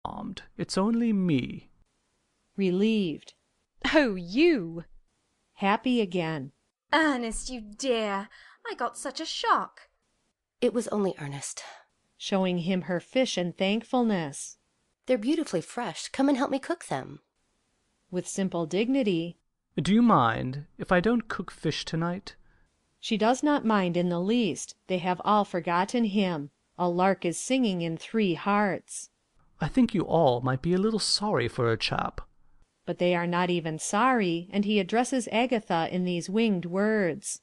alarmed. It's only me." Relieved. "Oh, you!" Happy again. Ernest, you dear, I got such a shock. It was only Ernest. Showing him her fish in thankfulness. They're beautifully fresh. Come and help me cook them. With simple dignity. "Do you mind if I don't cook fish tonight?" She does not mind in the least. They have all forgotten him. A lark is singing in 3 hearts. "I think you all might be a little sorry for a chap." But they are not even sorry, and he addresses Agatha in these winged words.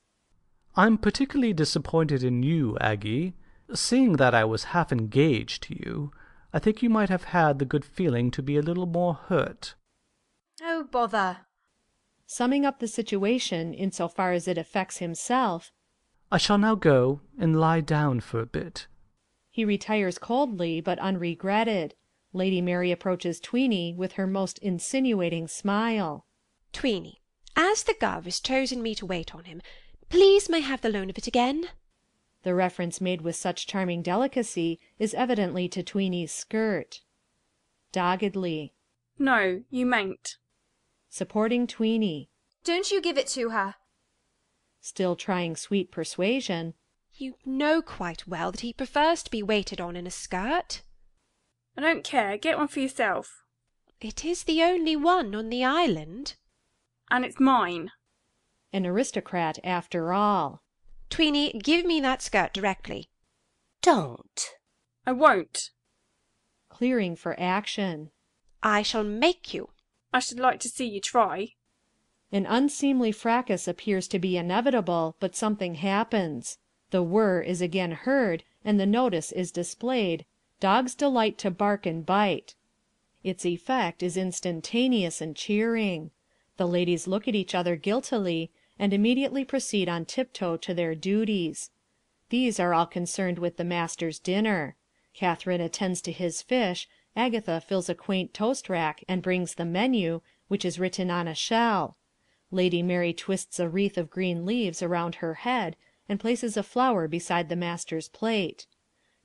"I'm particularly disappointed in you, Aggie. Seeing that I was half engaged to you, I think you might have had the good feeling to be a little more hurt." Oh, bother. Summing up the situation in so far as it affects himself, "I shall now go and lie down for a bit." he retires coldly but unregretted. Lady Mary approaches Tweeny with her most insinuating smile. "Tweeny, as the Gov. has chosen me to wait on him, please may I have the loan of it again?" The reference made with such charming delicacy is evidently to Tweeny's skirt. Doggedly. "No, you mayn't." Supporting Tweeny. Don't you give it to her. Still trying sweet persuasion. "You know quite well that he prefers to be waited on in a skirt." "I don't care. Get one for yourself." "It is the only one on the island." "And it's mine." An aristocrat after all. "Tweeny, give me that skirt directly." Don't. "I won't." Clearing for action. "I shall make you." "I should like to see you try." An unseemly fracas appears to be inevitable, but something happens. The whir is again heard, and the notice is displayed, "Dogs delight to bark and bite." Its effect is instantaneous and cheering. The ladies look at each other guiltily, and immediately proceed on tiptoe to their duties. These are all concerned with the master's dinner. Catherine attends to his fish, Agatha fills a quaint toast-rack and brings the menu, which is written on a shell. Lady Mary twists a wreath of green leaves around her head, and places a flower beside the master's plate.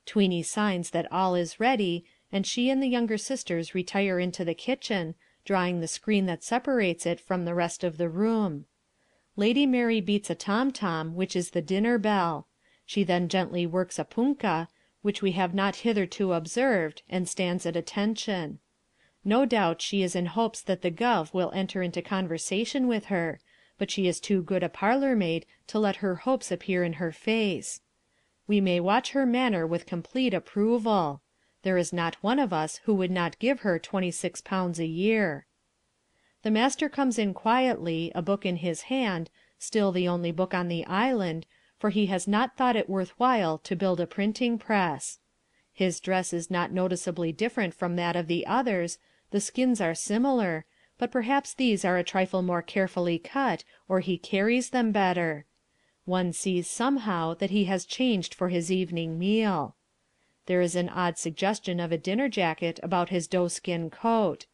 Tweeny signs that all is ready, and she and the younger sisters retire into the kitchen, drawing the screen that separates it from the rest of the room. Lady Mary beats a tom-tom, which is the dinner bell. She then gently works a punkah, which we have not hitherto observed, and stands at attention. No doubt she is in hopes that the Gov. Will enter into conversation with her, but she is too good a parlour-maid to let her hopes appear in her face. We may watch her manner with complete approval. There is not one of us who would not give her £26 a year. The master comes in quietly, a book in his hand, still the only book on the island, for he has not thought it worth while to build a printing press. His dress is not noticeably different from that of the others, the skins are similar, but perhaps these are a trifle more carefully cut, or he carries them better. One sees somehow that he has changed for his evening meal. There is an odd suggestion of a dinner jacket about his doeskin coat.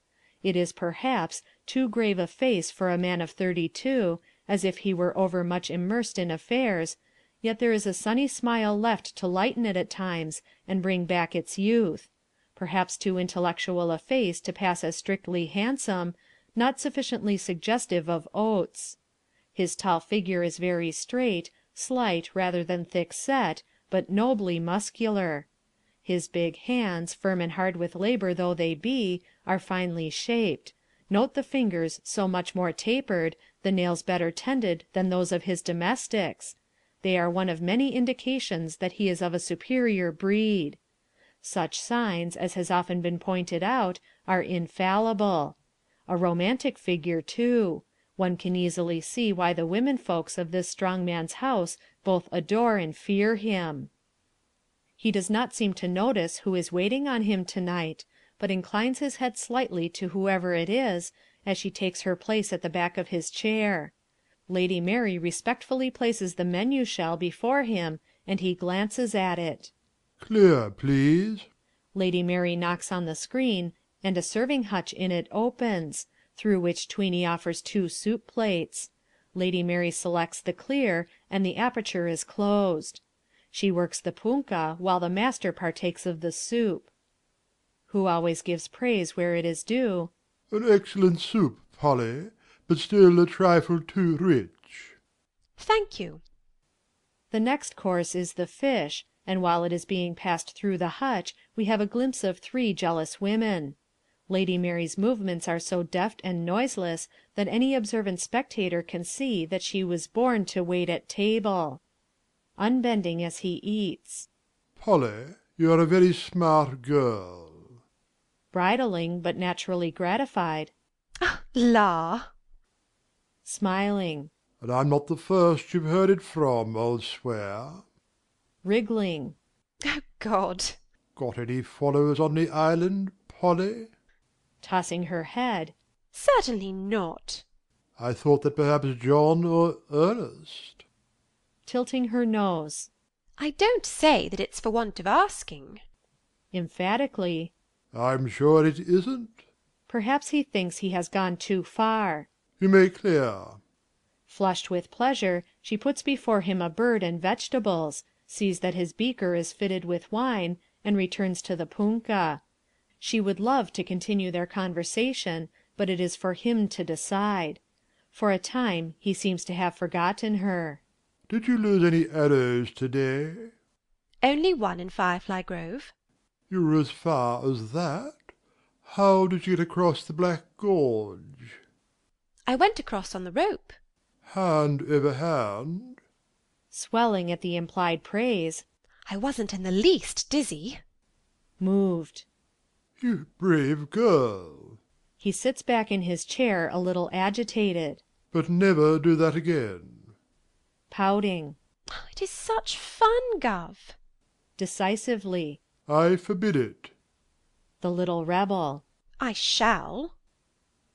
It is perhaps too grave a face for a man of 32, as if he were overmuch immersed in affairs, yet there is a sunny smile left to lighten it at times and bring back its youth. Perhaps too intellectual a face to pass as strictly handsome, not sufficiently suggestive of oats. His tall figure is very straight, slight rather than thick-set, but nobly muscular. His big hands, firm and hard with labour though they be, are finely shaped. Note the fingers so much more tapered, the nails better tended than those of his domestics. They are one of many indications that he is of a superior breed. Such signs, as has often been pointed out, are infallible. A romantic figure, too. One can easily see why the women folks of this strong man's house both adore and fear him. He does not seem to notice who is waiting on him tonight, but inclines his head slightly to whoever it is, as she takes her place at the back of his chair. Lady Mary respectfully places the menu shell before him, and he glances at it. "Clear, please." Lady Mary knocks on the screen, and a serving hutch in it opens, through which Tweeny offers 2 soup plates. Lady Mary selects the clear, and the aperture is closed. She works the punkah while the master partakes of the soup. who always gives praise where it is due. An excellent soup, Polly, but still a trifle too rich. Thank you. The next course is the fish, and while it is being passed through the hutch we have a glimpse of 3 jealous women. Lady Mary's movements are so deft and noiseless that any observant spectator can see that she was born to wait at table. Unbending as he eats. Polly, you are a very smart girl. Bridling, but naturally gratified. La! Smiling. And I'm not the first you've heard it from, I'll swear. Wriggling. Oh, God! Got any followers on the island, Polly? Tossing her head. Certainly not. I thought that perhaps John or Ernest. Tilting her nose. I don't say that it's for want of asking. Emphatically. I'm sure it isn't. Perhaps he thinks he has gone too far. You may clear. Flushed with pleasure, she puts before him a bird and vegetables, sees that his beaker is fitted with wine, and returns to the punkah. She would love to continue their conversation, but it is for him to decide. For a time he seems to have forgotten her. Did you lose any arrows to-day? Only one in Firefly Grove. You were as far as that? How did you get across the Black Gorge? I went across on the rope. Hand over hand? Swelling at the implied praise. I wasn't in the least dizzy. Moved. You brave girl. He sits back in his chair a little agitated. But never do that again. Pouting. It is such fun, Gov. Decisively. I forbid it. The little rebel. I shall.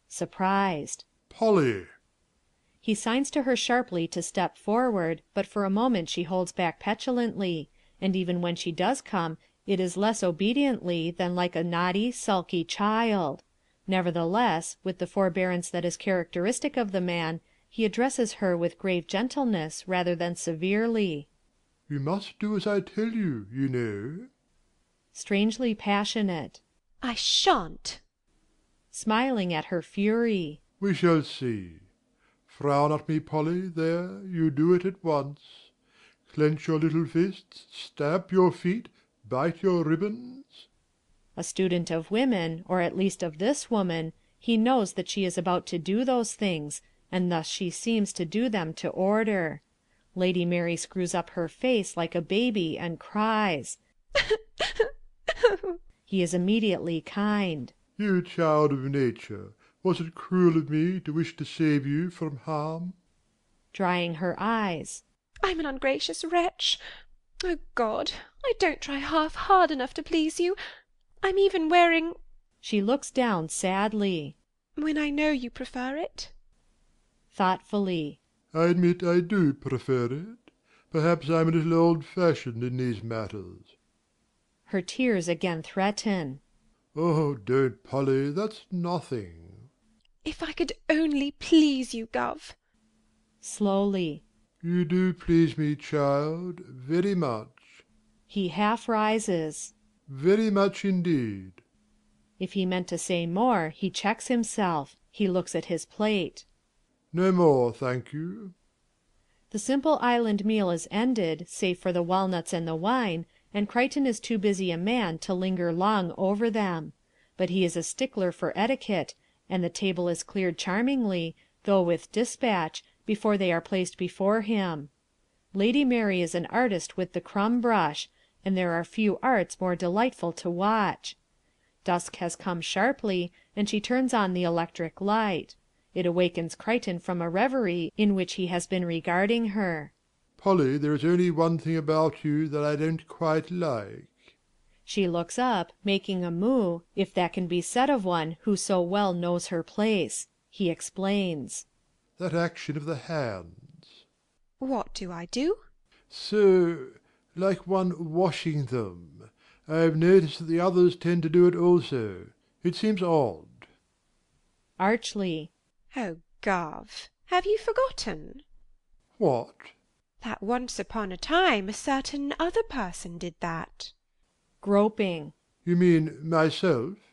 Surprised. Polly. He signs to her sharply to step forward, but for a moment she holds back petulantly, and even when she does come it is less obediently than like a naughty, sulky child. Nevertheless, with the forbearance that is characteristic of the man, he addresses her with grave gentleness rather than severely. You must do as I tell you, you know. Strangely passionate. I shan't. Smiling at her fury. We shall see. Frown at me, Polly, there, you do it at once. Clench your little fists, stamp your feet, bite your ribbons. A student of women, or at least of this woman, he knows that she is about to do those things, and thus she seems to do them to order. Lady Mary screws up her face like a baby and cries. He is immediately kind. You child of nature, was it cruel of me to wish to save you from harm? Drying her eyes. I'm an ungracious wretch. Oh, God, I don't try half hard enough to please you. I'm even wearing— She looks down sadly. When I know you prefer it. Thoughtfully. I admit I do prefer it. Perhaps I'm a little old-fashioned in these matters. Her tears again threaten. Oh, don't, Polly, that's nothing. If I could only please you, Gov. Slowly. You do please me, child, very much. He half rises. Very much indeed. If he meant to say more, he checks himself. He looks at his plate. No more, thank you. The simple island meal is ended, save for the walnuts and the wine, and Crichton is too busy a man to linger long over them. But he is a stickler for etiquette, and the table is cleared charmingly, though with dispatch, before they are placed before him. Lady Mary is an artist with the crumb brush, and there are few arts more delightful to watch. Dusk has come sharply, and she turns on the electric light. It awakens Crichton from a reverie in which he has been regarding her. Polly, there is only one thing about you that I don't quite like. She looks up, making a moue, if that can be said of one who so well knows her place. He explains. That action of the hands. What do I do? So, like one washing them. I have noticed that the others tend to do it also. It seems odd. Archly. Oh, Gov, have you forgotten? What? That once upon a time a certain other person did that. Groping. You mean myself?